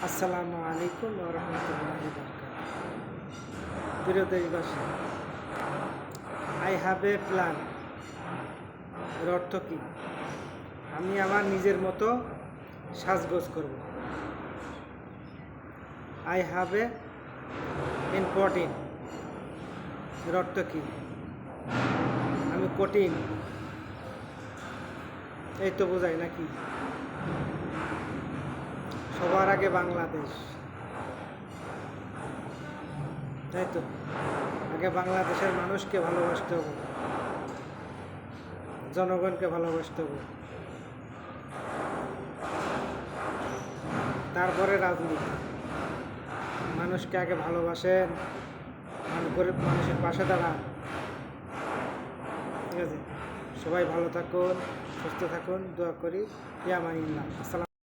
আসসালামু আলাইকুম ওয়া রাহমাতুল্লাহি ওয়া বারাকাতুহু। প্রিয় দেশবাসী, আই হ্যাভ এ প্ল্যান এর অর্থ কী? আমি আমার নিজের মতো সাজগোজ করব। আই হ্যাভ এ ইম্পর্টেন্ট এর অর্থ কী? আমি কঠিন, এই তো বোঝাই নাকি? সবার আগে বাংলাদেশ, তাই তো। আগে বাংলাদেশের মানুষকে ভালোবাসতে হবে, জনগণকে ভালোবাসতে হবে, তারপরে রাজনীতি। মানুষকে আগে ভালোবাসেন, গরিব মানুষের পাশে দাঁড়ান। ঠিক আছে, সবাই ভালো থাকুন, সুস্থ থাকুন, দোয়া করি। ইয়া মানিল্লাহ। আসসালাম।